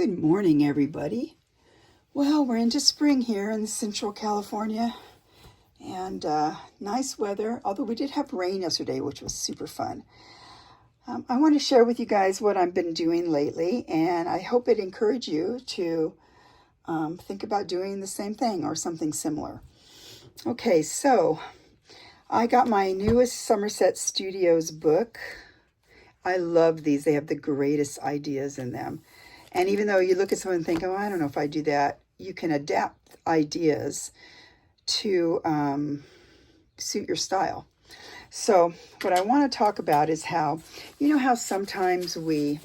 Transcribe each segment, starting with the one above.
Good morning, everybody. Well, we're into spring here in Central California, and nice weather, although we did have rain yesterday, which was super fun. I want to share with you guys what I've been doing lately, and I hope it encouraged you to think about doing the same thing or something similar. Okay, so I got my newest Somerset Studios book. I love these. They have the greatest ideas in them. And even though you look at someone and think, oh, I don't know if I do that, you can adapt ideas to suit your style. So what I want to talk about is how, you know how sometimes we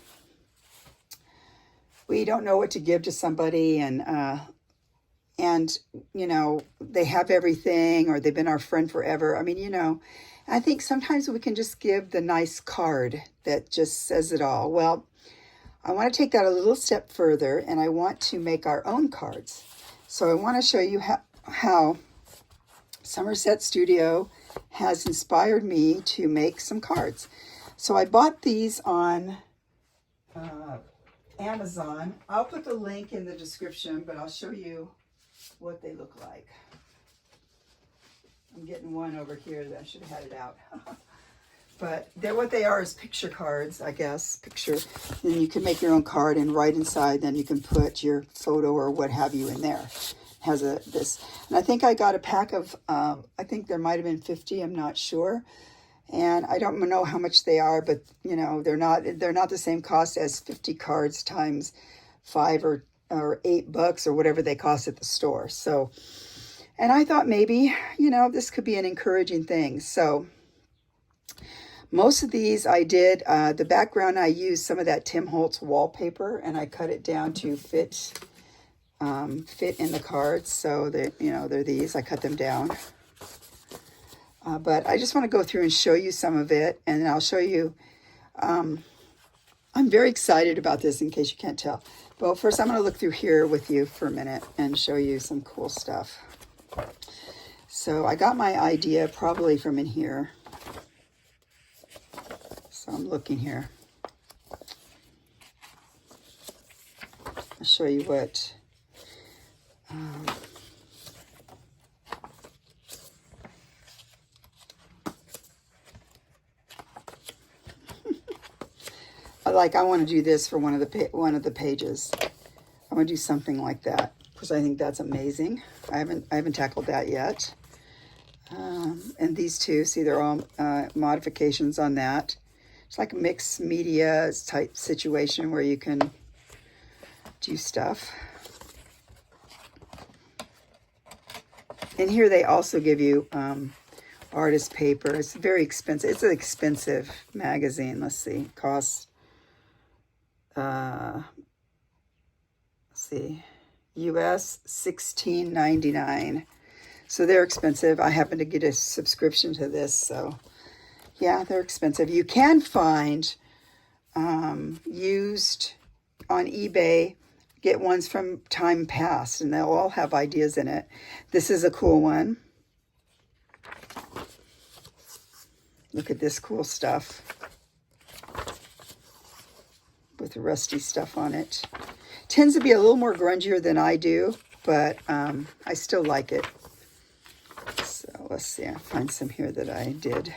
don't know what to give to somebody and you know, they have everything or they've been our friend forever. I mean, you know, I think sometimes we can just give the nice card that just says it all. Well, I want to take that a little step further, and I want to make our own cards. So I want to show you how Somerset Studio has inspired me to make some cards. So I bought these on Amazon. I'll put the link in the description, but I'll show you what they look like. I'm getting one over here that I should have had it out. But what they are is picture cards, I guess. And you can make your own card, and right inside, then you can put your photo or what have you in there. It has this, and I think I got a pack of. I think there might have been 50. I'm not sure, and I don't know how much they are, but you know they're not the same cost as 50 cards times $5 or $8 or whatever they cost at the store. So, and I thought maybe this could be an encouraging thing. So. Most of these I did, the background I used some of that Tim Holtz wallpaper, and I cut it down to fit in the cards. So that, they're these, I cut them down. But I just want to go through and show you some of it, and I'll show you, I'm very excited about this in case you can't tell. Well, first I'm going to look through here with you for a minute and show you some cool stuff. So I got my idea probably from in here. So I'm looking here. I'll show you what I want to do this for one of the pages. I want to do something like that because I think that's amazing. I haven't tackled that yet. And these two, see, they're all modifications on that. It's like a mixed media type situation where you can do stuff. And here they also give you artist paper. It's very expensive. It's an expensive magazine. Let's see. It costs, let's see, US $16.99. So they're expensive. I happen to get a subscription to this, so... yeah, they're expensive. You can find used on eBay, get ones from time past, and they'll all have ideas in it. This is a cool one. Look at this cool stuff with the rusty stuff on it. Tends to be a little more grungier than I do, but I still like it. So let's see, I'll find some here that I did.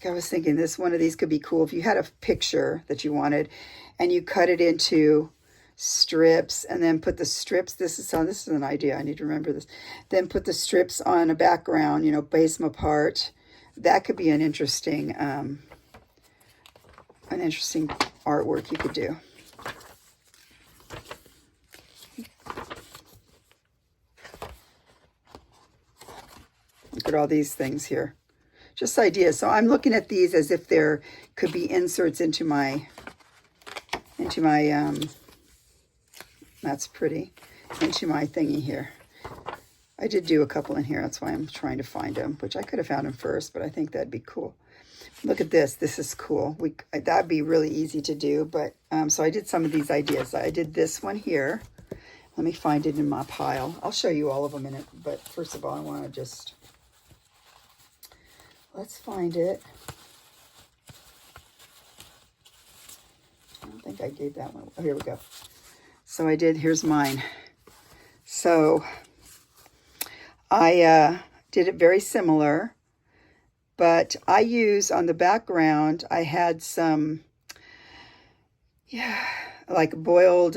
I was thinking one of these could be cool if you had a picture that you wanted and you cut it into strips and then put the strips, this is an idea, I need to remember this, then put the strips on a background, base them apart. That could be an interesting artwork you could do. Look at all these things here. Just ideas. So I'm looking at these as if there could be inserts into my that's pretty, into my thingy here. I did do a couple in here. That's why I'm trying to find them, which I could have found them first, but I think that'd be cool. Look at this. This is cool. That'd be really easy to do, but so I did some of these ideas. I did this one here. Let me find it in my pile. I'll show you all of them in it, but first of all, I want to just Let's find it. I don't think I gave that one. Oh, here we go. So I did, here's mine. So I did it very similar, but I use on the background, I had some, like boiled,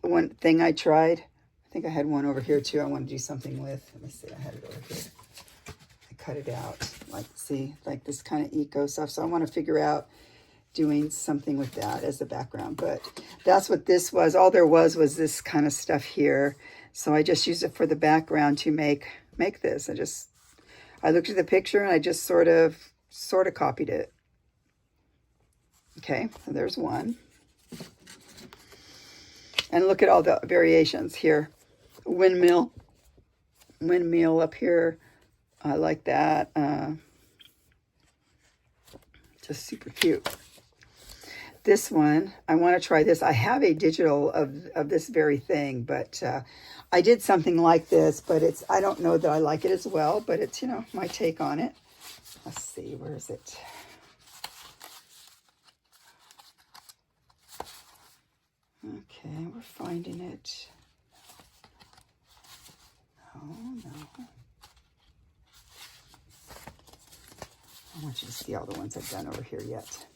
one thing I tried. I think I had one over here too I want to do something with. Let me see, I had it over here. I cut it out, like, see, like this kind of eco stuff. So I want to figure out doing something with that as the background, but that's what this was. All there was this kind of stuff here. So I just used it for the background to make this. I looked at the picture and I just sort of copied it. Okay, so there's one. And look at all the variations here. Windmill up here. I like that. Just super cute. This one, I want to try this. I have a digital of this very thing, but I did something like this, but I don't know that I like it as well, but it's, my take on it. Let's see, where is it? Okay, we're finding it. Oh, no. I want you to see all the ones I've done over here yet.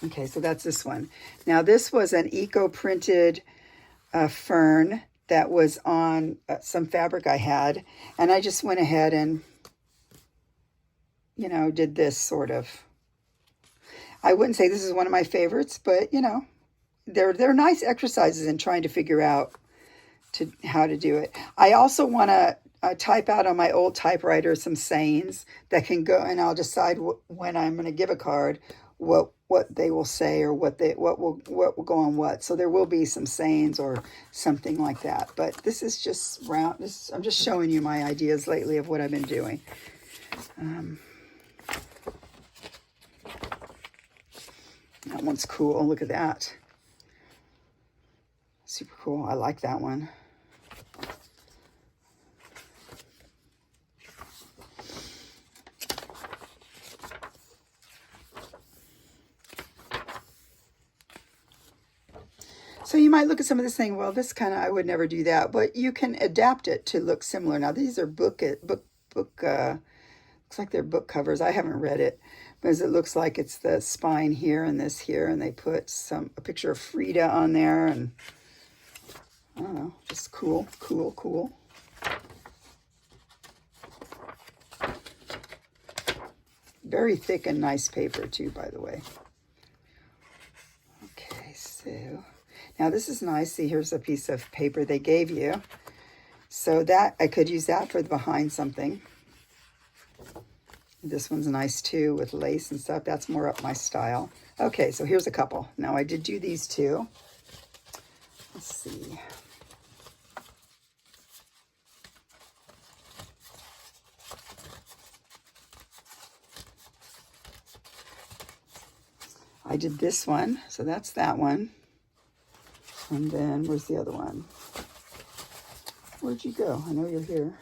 Okay, so that's this one. Now, this was an eco-printed fern that was on some fabric I had, and I just went ahead and, did this sort of. I wouldn't say this is one of my favorites, but, they're nice exercises in trying to figure out how to do it. I also want to type out on my old typewriter some sayings that can go, and I'll decide when I'm going to give a card what they will say or what will go on what. So there will be some sayings or something like that. But this is just round. I'm just showing you my ideas lately of what I've been doing. That one's cool. Look at that. Super cool. I like that one. So you might look at some of this saying, well, this kind of, I would never do that, but you can adapt it to look similar. Now, these are looks like they're book covers. I haven't read it, but it looks like it's the spine here and this here, and they put a picture of Frida on there, and I don't know, just cool. Very thick and nice paper too, by the way. Okay, so now this is nice. See, here's a piece of paper they gave you. So that I could use that for behind something. This one's nice too with lace and stuff. That's more up my style. Okay, so here's a couple. Now I did do these two. Let's see. I did this one, so that's that one. And then, where's the other one? Where'd you go? I know you're here.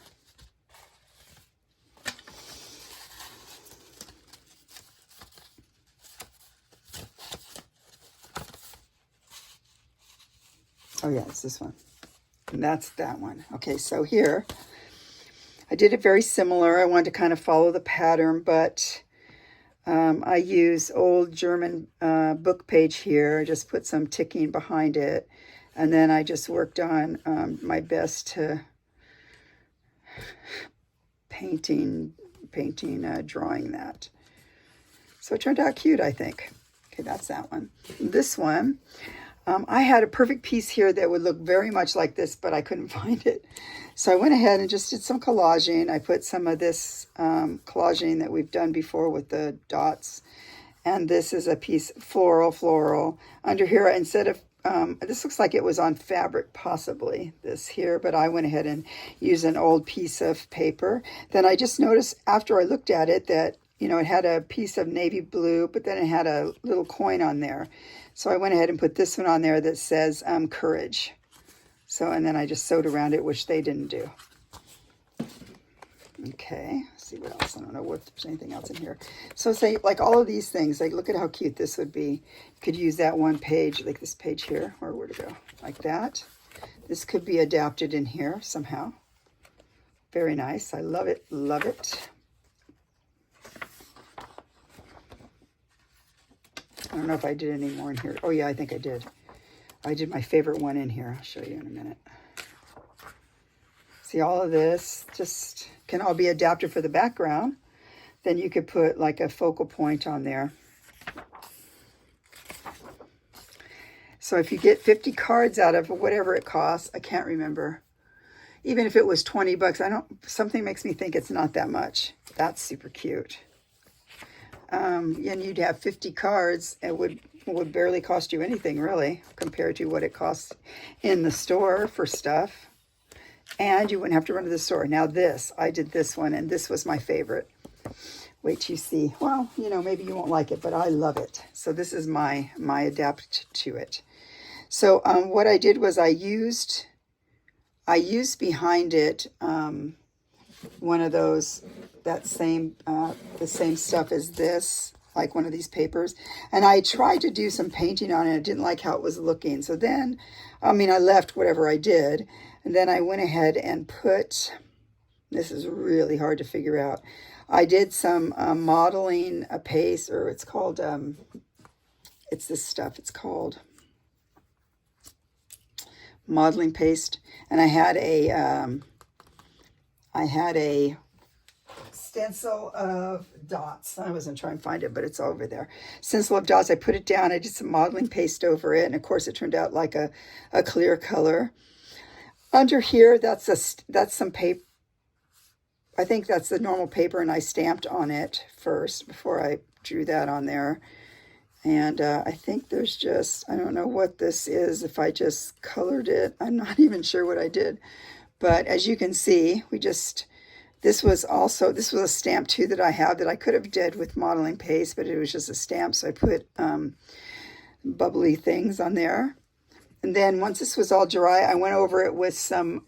Oh yeah, it's this one. And that's that one. Okay, so here, I did it very similar. I wanted to kind of follow the pattern, but I use old German book page here. I just put some ticking behind it. And then I just worked on my best to drawing that. So it turned out cute, I think. Okay, that's that one. This one, I had a perfect piece here that would look very much like this, but I couldn't find it. So I went ahead and just did some collaging. I put some of this collaging that we've done before with the dots. And this is a piece, floral. Under here, instead of, this looks like it was on fabric, possibly, this here. But I went ahead and used an old piece of paper. Then I just noticed after I looked at it that, it had a piece of navy blue, but then it had a little coin on there. So I went ahead and put this one on there that says courage. So, and then I just sewed around it, which they didn't do. Okay, see what else. I don't know if there's anything else in here. So say, like all of these things, like look at how cute this would be. You could use that one page, like this page here, or where to go, like that. This could be adapted in here somehow. Very nice. I love it. Love it. I don't know if I did any more in here. Oh, yeah, I think I did. I did my favorite one in here. I'll show you in a minute. See, all of this just can all be adapted for the background. Then you could put like a focal point on there. So if you get 50 cards out of whatever it costs, I can't remember. Even if it was 20 bucks, something makes me think it's not that much. That's super cute. And you'd have 50 cards. It would barely cost you anything, really, compared to what it costs in the store for stuff. And you wouldn't have to run to the store. Now this, I did this one, and this was my favorite. Wait till you see. Well, you know, maybe you won't like it, but I love it. So this is my adapt to it. So what I did was I used behind it one of those, the same stuff as this, like one of these papers. And I tried to do some painting on it. I didn't like how it was looking. So then, I left whatever I did. And then I went ahead and put, this is really hard to figure out. I did some modeling paste, or it's called, it's this stuff. It's called modeling paste. And I had a stencil of dots. I wasn't trying to find it, but it's over there. Stencil of dots. I put it down. I did some modeling paste over it, and of course, it turned out like a clear color. Under here, that's some paper. I think that's the normal paper, and I stamped on it first before I drew that on there. And I think there's just, I don't know what this is, if I just colored it. I'm not even sure what I did. But as you can see, this was a stamp too that I have that I could have did with modeling paste, but it was just a stamp. So I put bubbly things on there. And then once this was all dry, I went over it with some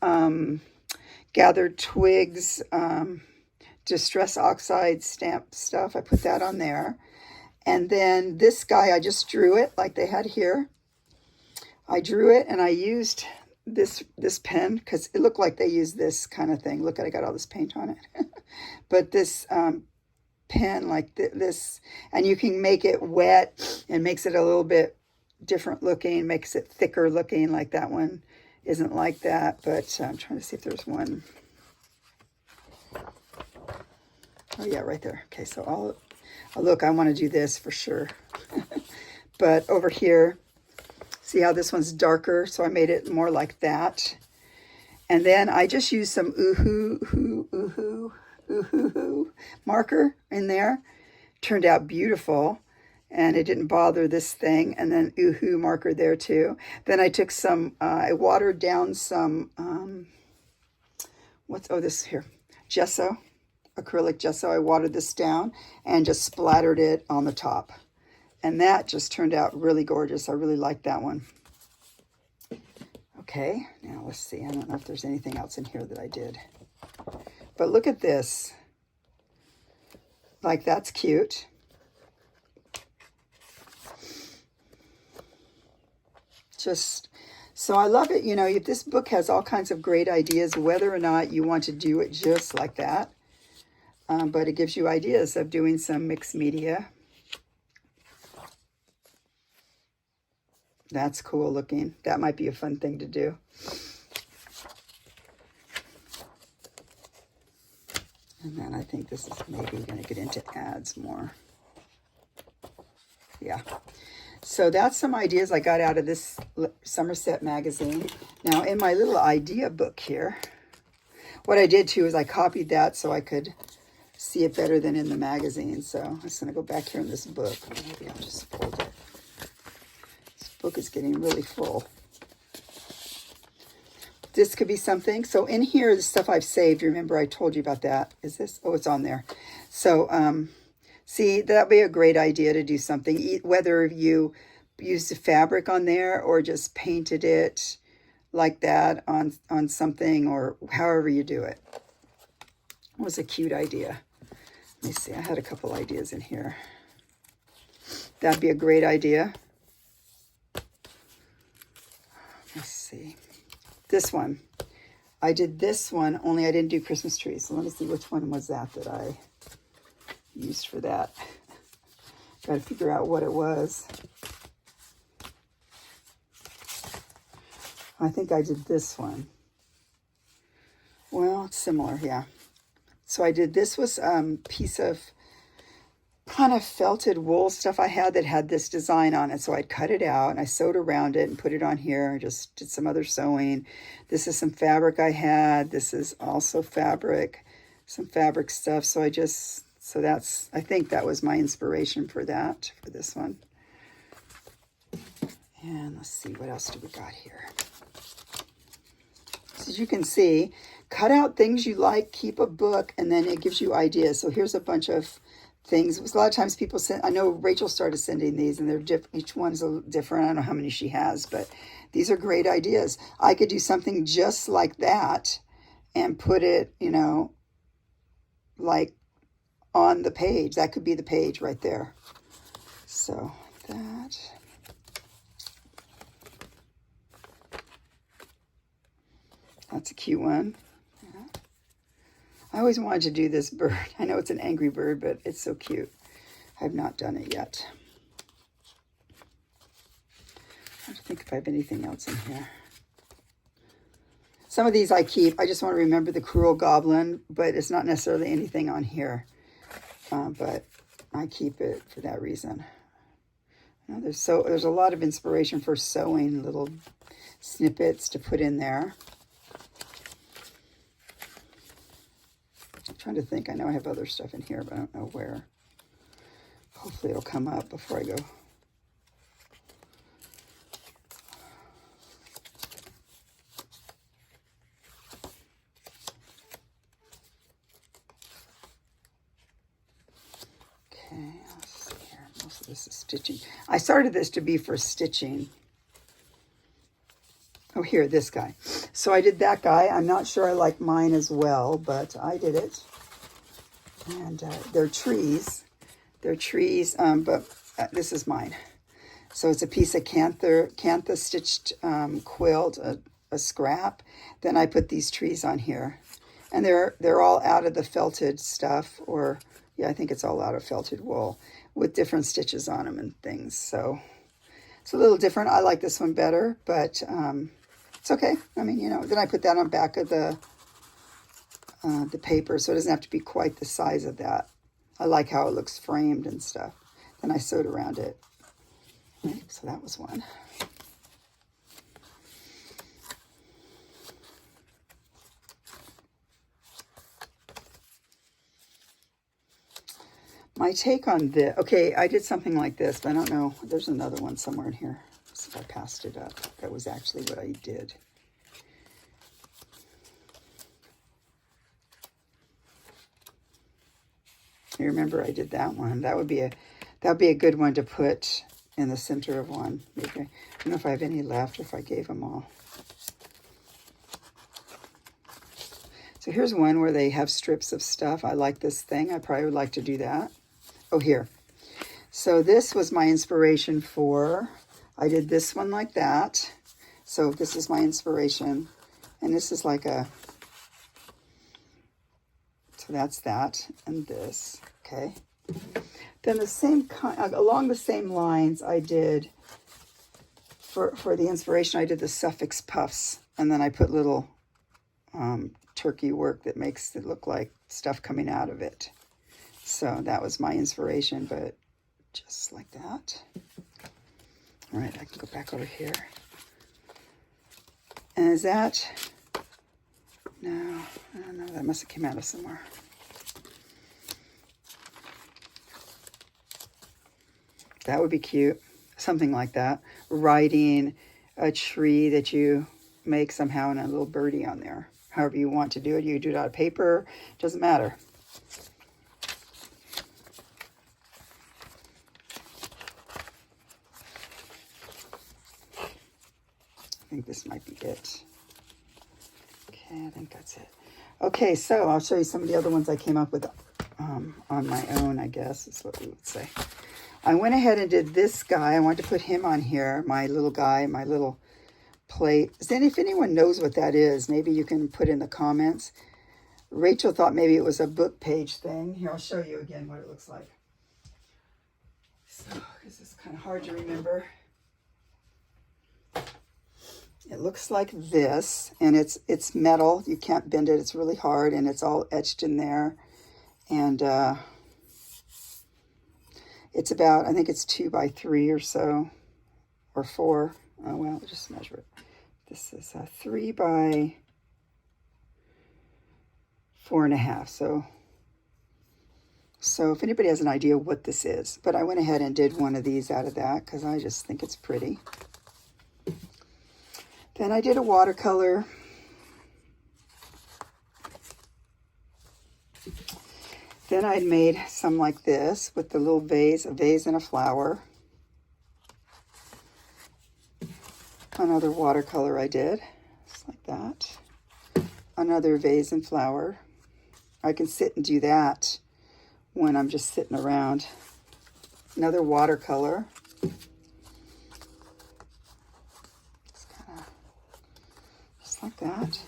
gathered twigs, distress oxide stamp stuff. I put that on there. And then this guy, I just drew it like they had here. I drew it and I used this pen because it looked like they used this kind of thing. Look, I got all this paint on it. But this pen like this, and you can make it wet and makes it a little bit different looking, makes it thicker looking, like that one isn't like that. But I'm trying to see if there's one. Oh yeah, right there. Okay, so look, I want to do this for sure. But over here, see how this one's darker? So I made it more like that. And then I just used some oohoo marker in there. Turned out beautiful. And it didn't bother this thing. And then oohoo marker there too. Then I took some, I watered down some, this here, gesso. Acrylic gesso. I watered this down and just splattered it on the top. And that just turned out really gorgeous. I really like that one. Okay, now let's see. I don't know if there's anything else in here that I did. But look at this. Like, that's cute. So I love it. You know, if this book has all kinds of great ideas, whether or not you want to do it just like that. But it gives you ideas of doing some mixed media. That's cool looking. That might be a fun thing to do. And then I think this is maybe going to get into ads more. Yeah. So that's some ideas I got out of this Somerset magazine. Now in my little idea book here, what I did too is I copied that so I could see it better than in the magazine. So I'm just going to go back here in this book. Maybe I'll just fold it. This book is getting really full. This could be something. So in here, the stuff I've saved, remember I told you about that. Is this? Oh, it's on there. So see, that'd be a great idea to do something, whether you used the fabric on there or just painted it like that on something, or however you do it. It was a cute idea. Let me see, I had a couple ideas in here. That'd be a great idea. Let's see. This one. I did this one, only I didn't do Christmas trees. So let me see which one was that I used for that. Got to figure out what it was. I think I did this one. Well, it's similar, yeah. So I did, this was a piece of kind of felted wool stuff I had that had this design on it. So I'd cut it out and I sewed around it and put it on here. I just did some other sewing. This is some fabric I had. This is also fabric, some fabric stuff. So I think that was my inspiration for that, for this one. And let's see, what else do we got here? So as you can see, cut out things you like, keep a book, and then it gives you ideas. So here's a bunch of things. A lot of times people send, I know Rachel started sending these and they're each one's a little different. I don't know how many she has, but these are great ideas. I could do something just like that and put it, you know, like on the page. That could be the page right there. So that. That's a cute one. Yeah. I always wanted to do this bird. I know it's an angry bird, but it's so cute. I have not done it yet. I have to think if I have anything else in here. Some of these I keep. I just want to remember the cruel goblin, but it's not necessarily anything on here. But I keep it for that reason. You know, there's a lot of inspiration for sewing little snippets to put in there. I'm trying to think. I know I have other stuff in here, but I don't know where. Hopefully it'll come up before I go. Okay, let's see here. Most of this is stitching. I started this to be for stitching. Oh, here, this guy. So I did that guy. I'm not sure I like mine as well, but I did it. And they're trees. They're trees, but this is mine. So it's a piece of cantha stitched quilt, a scrap. Then I put these trees on here. And they're all out of the felted stuff, or, yeah, I think it's all out of felted wool with different stitches on them and things. So it's a little different. I like this one better, but it's okay. I mean, you know, then I put that on back of the paper, so it doesn't have to be quite the size of that. I like how it looks framed and stuff. Then I sewed around it. Right, so that was one. My take on this, okay, I did something like this, but I don't know. There's another one somewhere in here. Let's see if I passed it up. That was actually what I did. I remember I did that one. That would be a good one to put in the center of one. Maybe. I don't know if I have any left or if I gave them all. So here's one where they have strips of stuff. I like this thing. I probably would like to do that. Oh, here. So this was my inspiration for, I did this one like that. So this is my inspiration. And this is like a, so that's that and this, okay. Then the same kind, along the same lines, I did, for the inspiration, I did the suffix puffs. And then I put little turkey work that makes it look like stuff coming out of it. So that was my inspiration, but just like that. All right, I can go back over here. And is that, no, I don't know, that must have came out of somewhere. That would be cute, something like that. Writing a tree that you make somehow and a little birdie on there. However you want to do it. You do it out of paper, doesn't matter. I think this might be it. Okay, I think that's it. Okay, so I'll show you some of the other ones I came up with. on my own, I guess is what we would say. I went ahead and did this guy. I wanted to put him on here, my little guy, my little plate. If anyone knows what that is, maybe you can put in the comments. Rachel thought maybe it was a book page thing. Here, I'll show you again what it looks like. So, this is kind of hard to remember. It looks like this, and it's metal. You can't bend it. It's really hard, and it's all etched in there. And it's about, I think it's 2 by 3 or so, or 4. Oh, well, I'll just measure it. This is a 3 by 4.5. So if anybody has an idea what this is, but I went ahead and did one of these out of that because I just think it's pretty. Then I did a watercolor. Then I'd made some like this with the little vase, a vase and a flower. Another watercolor I did, just like that. Another vase and flower. I can sit and do that when I'm just sitting around. Another watercolor. Just like that.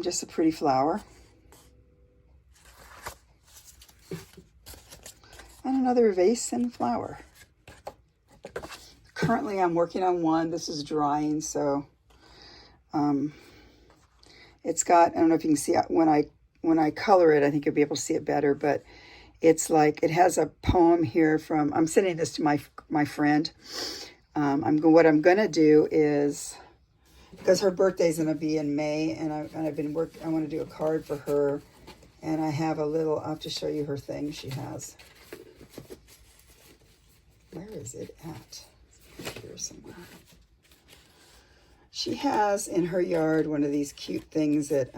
Just a pretty flower. And another vase and flower. Currently I'm working on one. This is drying, so it's got, I don't know if you can see it when I color it, I think you'll be able to see it better, but it's like, it has a poem here from, I'm sending this to my friend. What I'm going to do is, because her birthday's going to be in May, and I've been working, I want to do a card for her, and I have a little, I'll have to show you her thing she has. Where is it at? Here somewhere. She has in her yard one of these cute things that,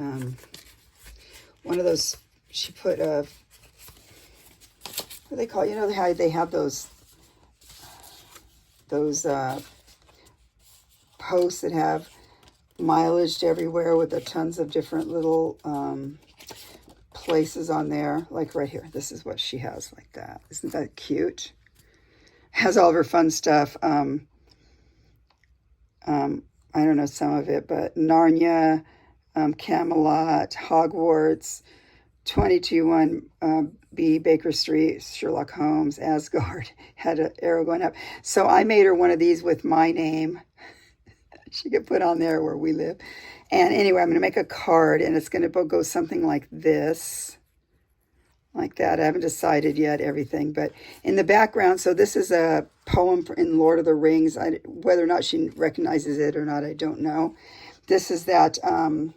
one of those, she put a, what do they call it? You know how they have those posts that have mileage everywhere with the tons of different little places on there, like right here. This is what she has like that. Isn't that cute? Has all of her fun stuff. I don't know some of it, but Narnia, Camelot, Hogwarts, 221B Baker Street, Sherlock Holmes, Asgard, had an arrow going up. So I made her one of these with my name. She could put on there where we live. And anyway, I'm going to make a card, and it's going to go something like this. Like that. I haven't decided yet everything, but in the background, so this is a poem in Lord of the Rings. Whether or not she recognizes it or not, I don't know. This is that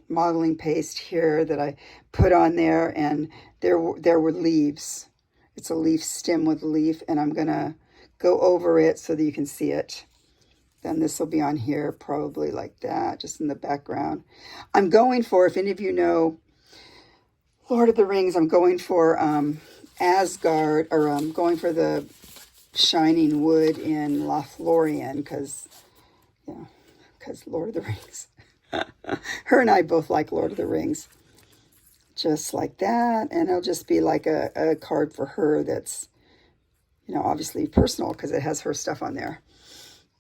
modeling paste here that I put on there, and there were leaves. It's a leaf stem with leaf, and I'm going to go over it so that you can see it. Then this will be on here probably like that, just in the background. I'm going for, if any of you know Lord of the Rings, I'm going for Asgard, or I'm going for the Shining Wood in Lothlorien, because Lord of the Rings. Her and I both like Lord of the Rings. Just like that, and it'll just be like a card for her that's, obviously personal, because it has her stuff on there.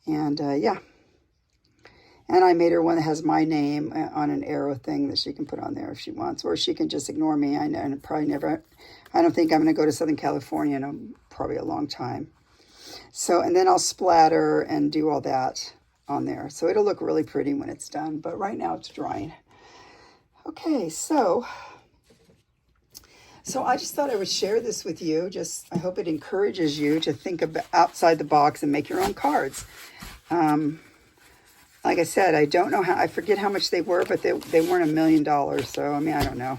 And yeah. And I made her one that has my name on an arrow thing that she can put on there if she wants, or she can just ignore me. I don't think I'm going to go to Southern California in probably a long time. So, and then I'll splatter and do all that on there. So it'll look really pretty when it's done, but right now it's drying. Okay, so I just thought I would share this with you. I hope it encourages you to think about outside the box and make your own cards. Like I said, I don't know I forget how much they were, but they weren't $1 million. So, I don't know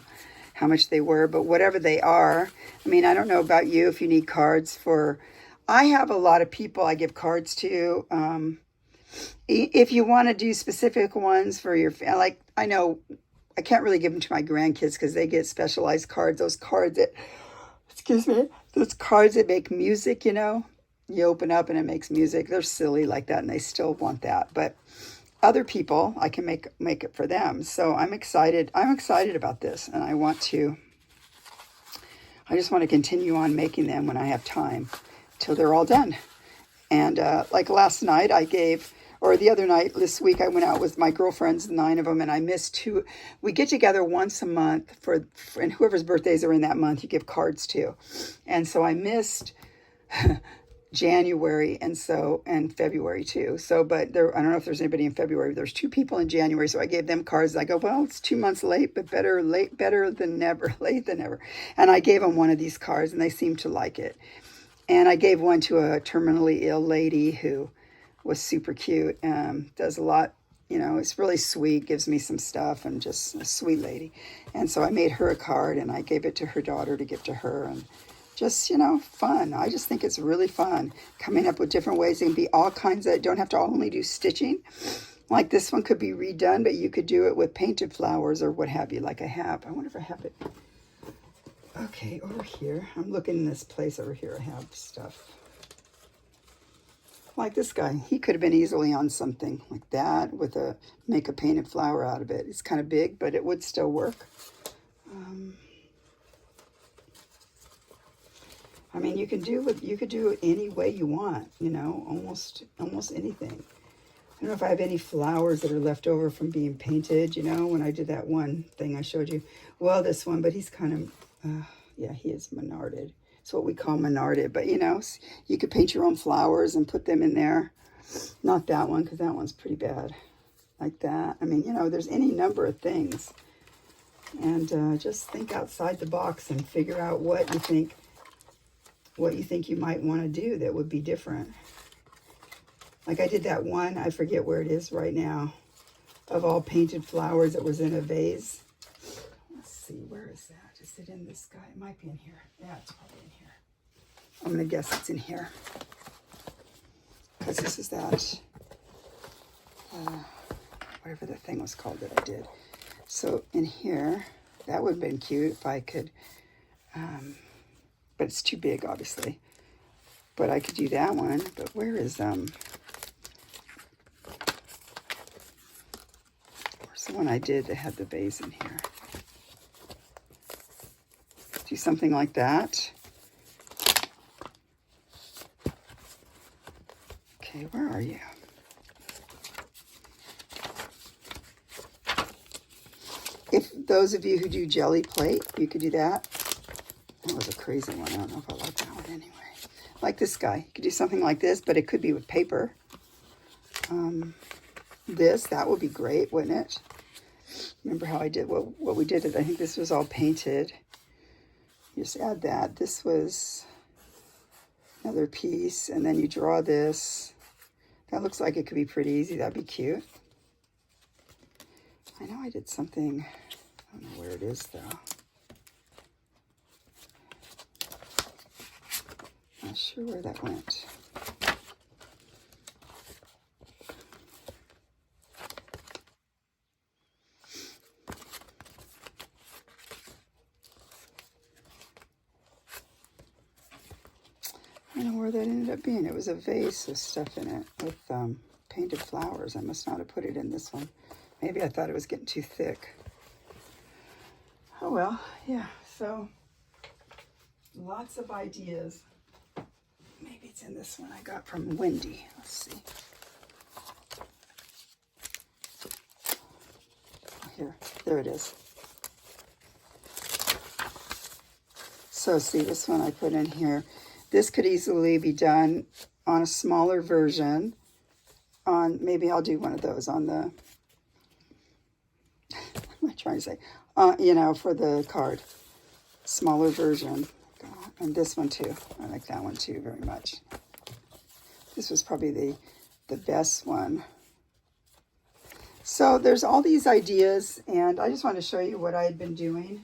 how much they were, but whatever they are, I don't know about you if you need cards for, I have a lot of people I give cards to. If you want to do specific ones for your family, like I know I can't really give them to my grandkids because they get specialized cards. Those cards that make music, you open up and it makes music. They're silly like that, and they still want that. But other people, I can make it for them. So I'm excited. I'm excited about this, and I want to I just want to continue on making them when I have time till they're all done. And like last night I gave, or the other night, this week I went out with my girlfriends, 9 of them, and I missed 2. We get together once a month and whoever's birthdays are in that month, you give cards to. And so I missed January and February too. So, but there, I don't know if there's anybody in February. There's 2 people in January, so I gave them cards. I go, well, it's 2 months late, but better than never, late than never. And I gave them one of these cards, and they seemed to like it. And I gave one to a terminally ill lady who was super cute. Does a lot, it's really sweet, gives me some stuff, and just a sweet lady. And so I made her a card, and I gave it to her daughter to give to her. And just, fun. I just think it's really fun coming up with different ways. It can be all kinds of, don't have to only do stitching. Like this one could be redone, but you could do it with painted flowers or what have you, like I have. I wonder if I have it. Okay, over here, I'm looking in this place over here. I have stuff. Like this guy, he could have been easily on something like that with make a painted flower out of it. It's kind of big, but it would still work. I mean, you could do it any way you want, almost anything. I don't know if I have any flowers that are left over from being painted, when I did that one thing I showed you. Well, this one, but he's kind of, yeah, he is menarded. It's what we call menarded. But, you could paint your own flowers and put them in there. Not that one, because that one's pretty bad. Like that. I mean, there's any number of things. And just think outside the box and figure out what you think you might want to do that would be different. Like I did that one, I forget where it is right now, of all painted flowers that was in a vase. Let's see, where is that? Is it in this guy? It might be in here. Yeah, it's probably in here. I'm going to guess it's in here. Because this is that, whatever the thing was called that I did. So in here, that would have been cute if I could, but it's too big, obviously. But I could do that one. But where is, where's the one I did that had the vase in here? Do something like that. Okay, where are you? If those of you who do jelly plate, you could do that. That was a crazy one. I don't know if I like that one anyway. Like this guy. You could do something like this, but it could be with paper. That would be great, wouldn't it? Remember how I did what we did? I think this was all painted. You just add that. This was another piece, and then you draw this. That looks like it could be pretty easy. That'd be cute. I know I did something. I don't know where it is, though. Not sure where that went. I don't know where that ended up being. It was a vase with stuff in it with painted flowers. I must not have put it in this one. Maybe I thought it was getting too thick. Oh well, yeah. So lots of ideas. Maybe it's in this one I got from Wendy. Let's see. Here, there it is. So see, this one I put in here. This could easily be done on a smaller version. Maybe I'll do one of those on the, what am I trying to say? For the card. Smaller version. And this one too. I like that one too very much. This was probably the best one. So there's all these ideas, and I just want to show you what I had been doing.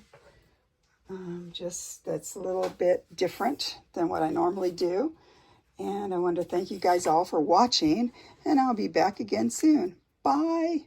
Just that's a little bit different than what I normally do. And I want to thank you guys all for watching, and I'll be back again soon. Bye.